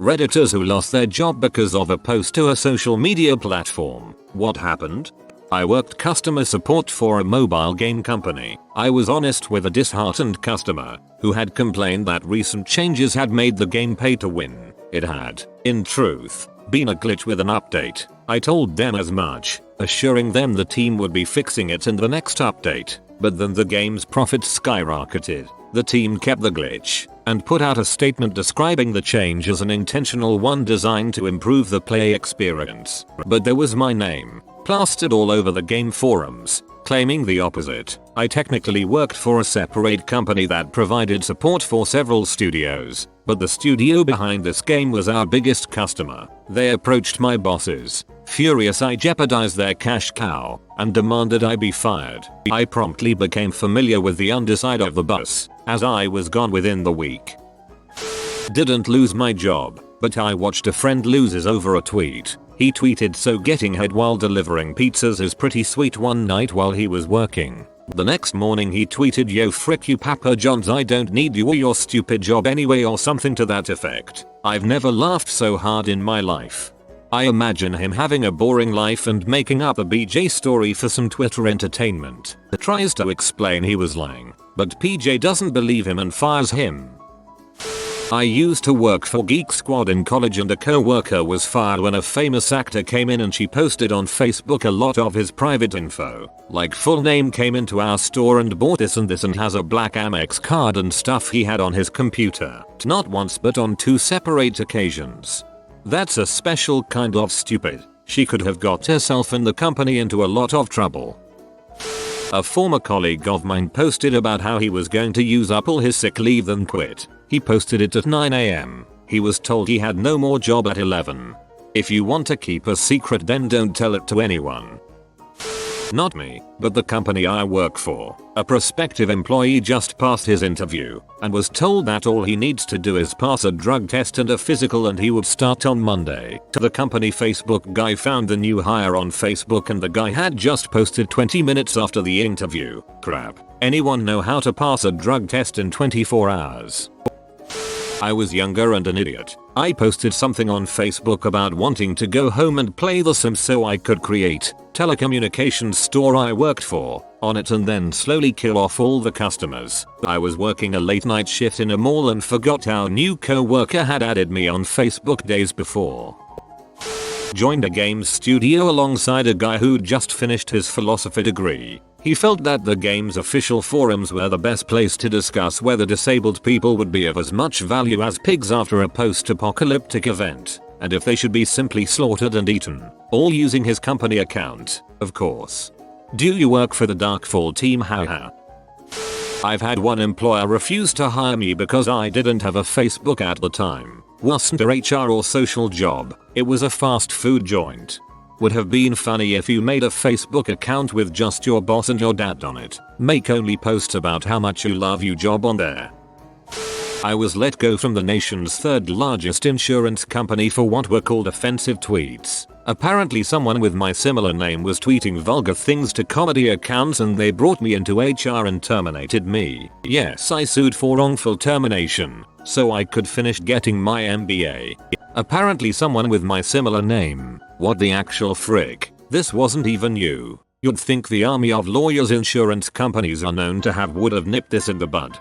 Redditors who lost their job because of a post to a social media platform. What happened? I worked customer support for a mobile game company. I was honest with a disheartened customer who had complained that recent changes had made the game pay to win. It had, in truth, been a glitch with an update. I told them as much, assuring them the team would be fixing it in the next update. But then the game's profits skyrocketed. The team kept the glitch and put out a statement describing the change as an intentional one designed to improve the play experience. But there was my name plastered all over the game forums, claiming the opposite. I technically worked for a separate company that provided support for several studios, but the studio behind this game was our biggest customer. They approached my bosses. Furious, I jeopardized their cash cow and demanded I be fired. I promptly became familiar with the underside of the bus, as I was gone within the week. Didn't lose my job, but I watched a friend loses over a tweet. He tweeted, "So getting head while delivering pizzas is pretty sweet," one night while he was working. The next morning he tweeted, "Yo frick you Papa John's, I don't need you or your stupid job anyway," or something to that effect. I've never laughed so hard in my life. I imagine him having a boring life and making up a BJ story for some Twitter entertainment. He tries to explain he was lying, but PJ doesn't believe him and fires him. I used to work for Geek Squad in college, and a co-worker was fired when a famous actor came in and she posted on Facebook a lot of his private info. Like full name, came into our store and bought this and has a black Amex card and stuff he had on his computer. Not once but on 2 separate occasions. That's a special kind of stupid. She could have got herself and the company into a lot of trouble. A former colleague of mine posted about how he was going to use up all his sick leave then quit. He posted it at 9 AM. He was told he had no more job at 11. If you want to keep a secret, then don't tell it to anyone. Not me, but the company I work for. A prospective employee just passed his interview and was told that all he needs to do is pass a drug test and a physical and he would start on Monday. The company Facebook guy found the new hire on Facebook and the guy had just posted 20 minutes after the interview. Crap. Anyone know how to pass a drug test in 24 hours? I was younger and an idiot. I posted something on Facebook about wanting to go home and play The Sims so I could create telecommunications store I worked for on it and then slowly kill off all the customers. I was working a late night shift in a mall and forgot our new co-worker had added me on Facebook days before. Joined a games studio alongside a guy who'd just finished his philosophy degree. He felt that the game's official forums were the best place to discuss whether disabled people would be of as much value as pigs after a post-apocalyptic event, and if they should be simply slaughtered and eaten, all using his company account, of course. Do you work for the Darkfall team? Haha. I've had one employer refuse to hire me because I didn't have a Facebook at the time. Wasn't a HR or social job, it was a fast food joint. Would have been funny if you made a Facebook account with just your boss and your dad on it. Make only posts about how much you love your job on there. I was let go from the nation's 3rd largest insurance company for what were called offensive tweets. Apparently someone with my similar name was tweeting vulgar things to comedy accounts and they brought me into HR and terminated me. Yes, I sued for wrongful termination so I could finish getting my MBA. Apparently someone with my similar name. What the actual frick? This wasn't even you. You'd think the army of lawyers insurance companies are known to would have nipped this in the bud.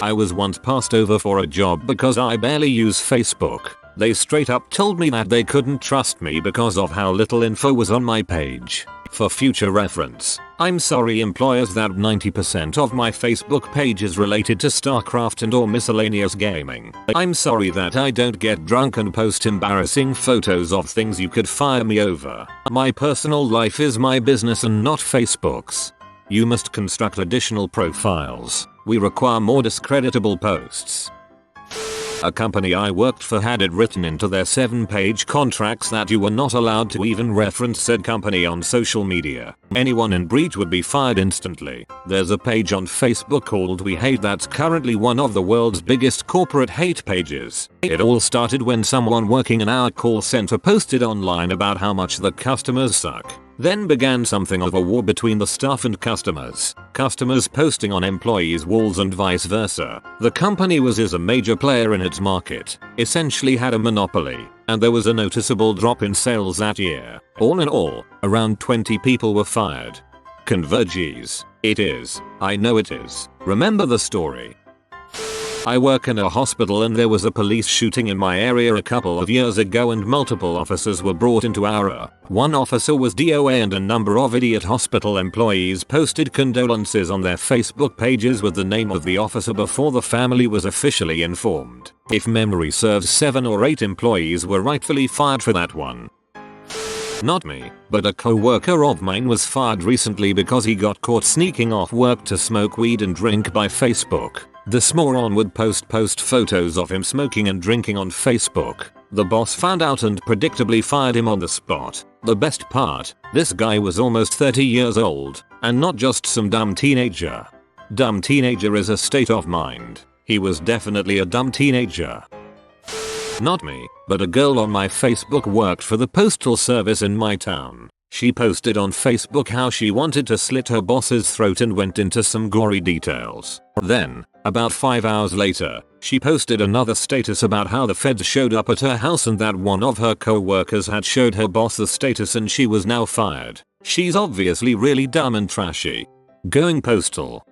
I was once passed over for a job because I barely use Facebook. They straight up told me that they couldn't trust me because of how little info was on my page. For future reference, I'm sorry employers, that 90% of my Facebook page is related to StarCraft and or miscellaneous gaming. I'm sorry that I don't get drunk and post embarrassing photos of things you could fire me over. My personal life is my business and not Facebook's. You must construct additional profiles. We require more discreditable posts. A company I worked for had it written into their 7-page contracts that you were not allowed to even reference said company on social media. Anyone in breach would be fired instantly. There's a page on Facebook called We Hate that's currently one of the world's biggest corporate hate pages. It all started when someone working in our call center posted online about how much the customers suck. Then began something of a war between the staff and customers. Customers posting on employees' walls and vice versa. The company is a major player in its market, essentially had a monopoly, and there was a noticeable drop in sales that year. All in all, around 20 people were fired. Converges. It is. I know it is. Remember the story. I work in a hospital and there was a police shooting in my area a couple of years ago and multiple officers were brought into our. One officer was DOA and a number of idiot hospital employees posted condolences on their Facebook pages with the name of the officer before the family was officially informed. If memory serves, 7 or 8 employees were rightfully fired for that one. Not me, but a co-worker of mine was fired recently because he got caught sneaking off work to smoke weed and drink by Facebook. This moron would post photos of him smoking and drinking on Facebook. The boss found out and predictably fired him on the spot. The best part, this guy was almost 30 years old, and not just some dumb teenager. Dumb teenager is a state of mind. He was definitely a dumb teenager. Not me, but a girl on my Facebook worked for the postal service in my town. She posted on Facebook how she wanted to slit her boss's throat and went into some gory details. Then, about 5 hours later, she posted another status about how the feds showed up at her house and that one of her co-workers had showed her boss the status and she was now fired. She's obviously really dumb and trashy. Going postal.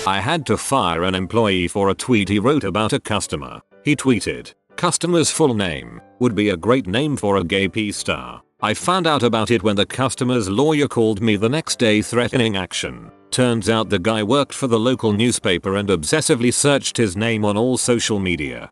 I had to fire an employee for a tweet he wrote about a customer. He tweeted, "Customer's full name would be a great name for a gay P-star." I found out about it when the customer's lawyer called me the next day threatening action. Turns out the guy worked for the local newspaper and obsessively searched his name on all social media.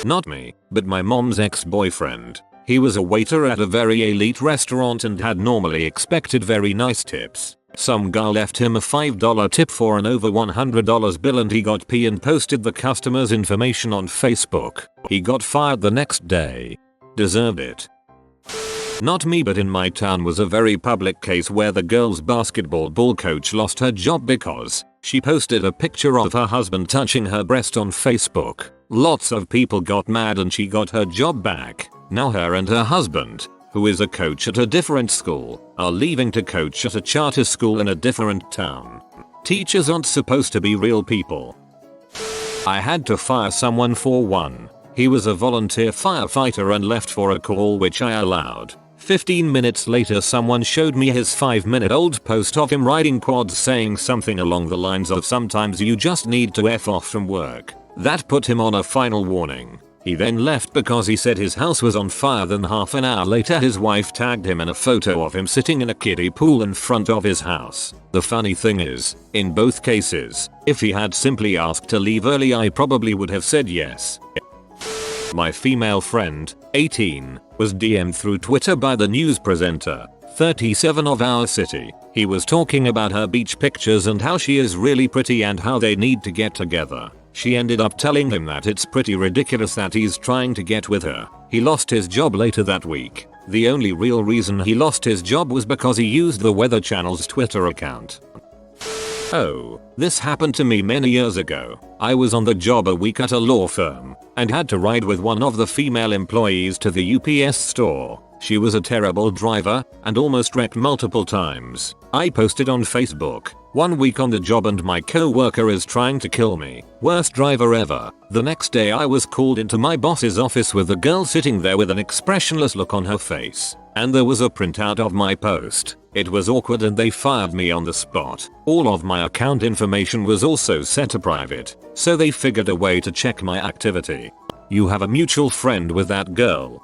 Not me, but my mom's ex-boyfriend. He was a waiter at a very elite restaurant and had normally expected very nice tips. Some guy left him a $5 tip for an over $100 bill and he got pee and posted the customer's information on Facebook. He got fired the next day. Deserved it. Not me, but in my town was a very public case where the girls' basketball coach lost her job because she posted a picture of her husband touching her breast on Facebook. Lots of people got mad and she got her job back. Now her and her husband, who is a coach at a different school, are leaving to coach at a charter school in a different town. Teachers aren't supposed to be real people. I had to fire someone for one. He was a volunteer firefighter and left for a call which I allowed. 15 minutes later someone showed me his 5-minute-old post of him riding quads saying something along the lines of "Sometimes you just need to F off from work." That put him on a final warning. He then left because he said his house was on fire. Then half an hour later his wife tagged him in a photo of him sitting in a kiddie pool in front of his house. The funny thing is, in both cases, if he had simply asked to leave early I probably would have said yes. My female friend, 18, was DM'd through Twitter by the news presenter, 37 of our city. He was talking about her beach pictures and how she is really pretty and how they need to get together. She ended up telling him that it's pretty ridiculous that he's trying to get with her. He lost his job later that week. The only real reason he lost his job was because he used the Weather Channel's Twitter account. Oh, this happened to me many years ago. I was on the job a week at a law firm and had to ride with one of the female employees to the UPS store. She was a terrible driver and almost wrecked multiple times. I posted on Facebook, "1 week on the job and my co-worker is trying to kill me. Worst driver ever." The next day I was called into my boss's office with the girl sitting there with an expressionless look on her face. And there was a printout of my post. It was awkward and they fired me on the spot. All of my account information was also set to private, so they figured a way to check my activity. You have a mutual friend with that girl.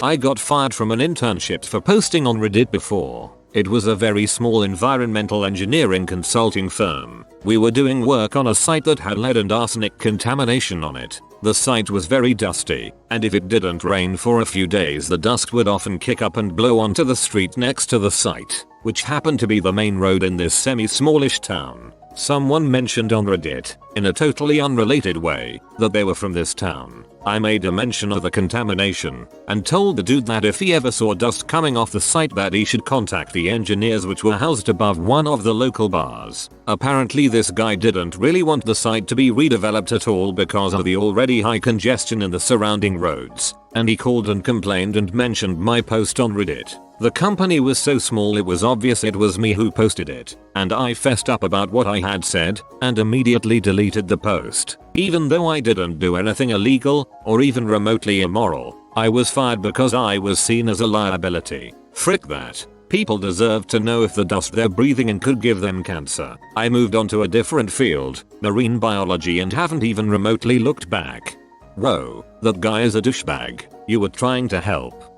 I got fired from an internship for posting on Reddit before. It was a very small environmental engineering consulting firm. We were doing work on a site that had lead and arsenic contamination on it. The site was very dusty, and if it didn't rain for a few days the dust would often kick up and blow onto the street next to the site, which happened to be the main road in this semi-smallish town. Someone mentioned on Reddit, in a totally unrelated way, that they were from this town. I made a mention of the contamination and told the dude that if he ever saw dust coming off the site that he should contact the engineers which were housed above one of the local bars. Apparently this guy didn't really want the site to be redeveloped at all because of the already high congestion in the surrounding roads, and he called and complained and mentioned my post on Reddit. The company was so small it was obvious it was me who posted it, and I fessed up about what I had said and immediately deleted the post. Even though I didn't do anything illegal or even remotely immoral, I was fired because I was seen as a liability. Frick that. People deserve to know if the dust they're breathing in could give them cancer. I moved on to a different field, marine biology, and haven't even remotely looked back. Whoa, that guy is a douchebag. You were trying to help.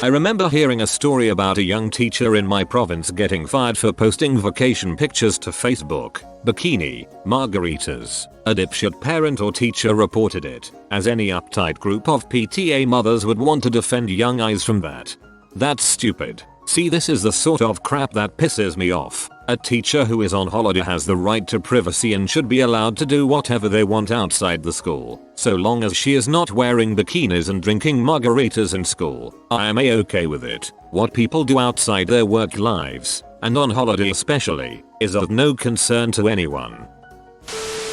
I remember hearing a story about a young teacher in my province getting fired for posting vacation pictures to Facebook. Bikini, margaritas. A dipshit parent or teacher reported it, as any uptight group of PTA mothers would want to defend young eyes from that. That's stupid. See, this is the sort of crap that pisses me off. A teacher who is on holiday has the right to privacy and should be allowed to do whatever they want outside the school, so long as she is not wearing bikinis and drinking margaritas in school. I am a-okay with it. What people do outside their work lives, and on holiday especially, is of no concern to anyone.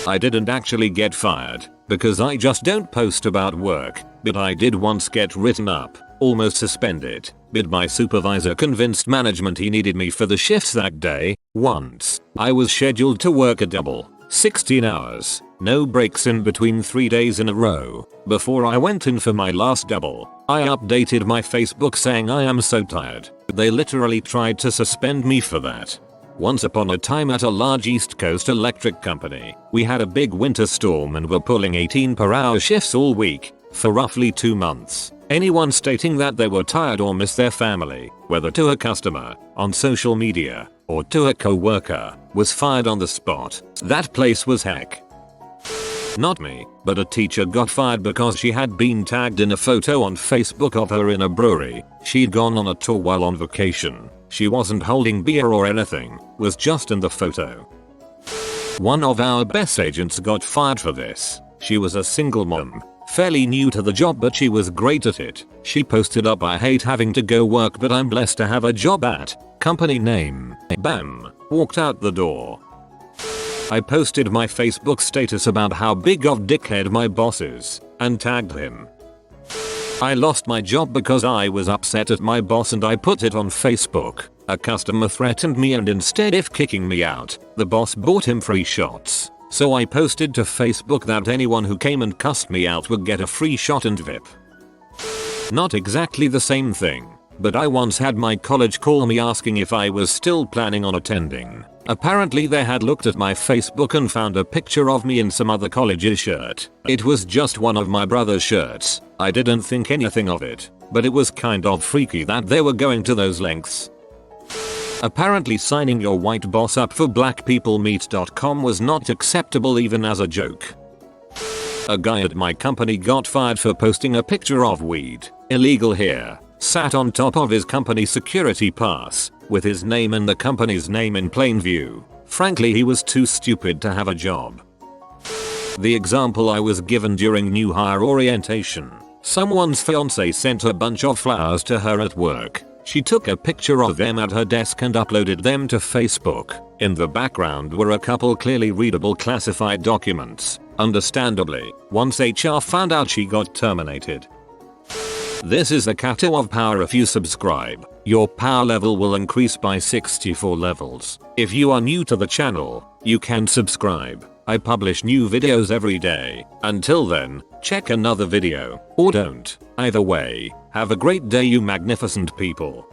I didn't actually get fired, because I just don't post about work, but I did once get written up, almost suspended, but my supervisor convinced management he needed me for the shifts that day. Once, I was scheduled to work a double, 16 hours, no breaks in between 3 days in a row. Before I went in for my last double, I updated my Facebook saying I am so tired. They literally tried to suspend me for that. Once upon a time at a large East Coast electric company, we had a big winter storm and were pulling 18 per hour shifts all week, for roughly 2 months. Anyone stating that they were tired or missed their family, whether to a customer, on social media, or to a co-worker, was fired on the spot. That place was heck. Not me, but a teacher got fired because she had been tagged in a photo on Facebook of her in a brewery. She'd gone on a tour while on vacation. She wasn't holding beer or anything, was just in the photo. One of our best agents got fired for this. She was a single mom, fairly new to the job, but she was great at it. She posted up, "I hate having to go work but I'm blessed to have a job at company name." Bam. Walked out the door. I posted my Facebook status about how big of dickhead my boss is, and tagged him. I lost my job because I was upset at my boss and I put it on Facebook. A customer threatened me and instead of kicking me out, the boss bought him free shots. So I posted to Facebook that anyone who came and cussed me out would get a free shot and VIP. Not exactly the same thing, but I once had my college call me asking if I was still planning on attending. Apparently they had looked at my Facebook and found a picture of me in some other college's shirt. It was just one of my brother's shirts. I didn't think anything of it, but it was kind of freaky that they were going to those lengths. Apparently signing your white boss up for blackpeoplemeet.com was not acceptable even as a joke. A guy at my company got fired for posting a picture of weed, illegal here, sat on top of his company security pass, with his name and the company's name in plain view. Frankly, he was too stupid to have a job. The example I was given during new hire orientation. Someone's fiance sent a bunch of flowers to her at work. She took a picture of them at her desk and uploaded them to Facebook. In the background were a couple clearly readable classified documents. Understandably, once HR found out, she got terminated. This is the Kato of power. If you subscribe, your power level will increase by 64 levels. If you are new to the channel, you can subscribe. I publish new videos every day. Until then, check another video, or don't. Either way, have a great day, you magnificent people.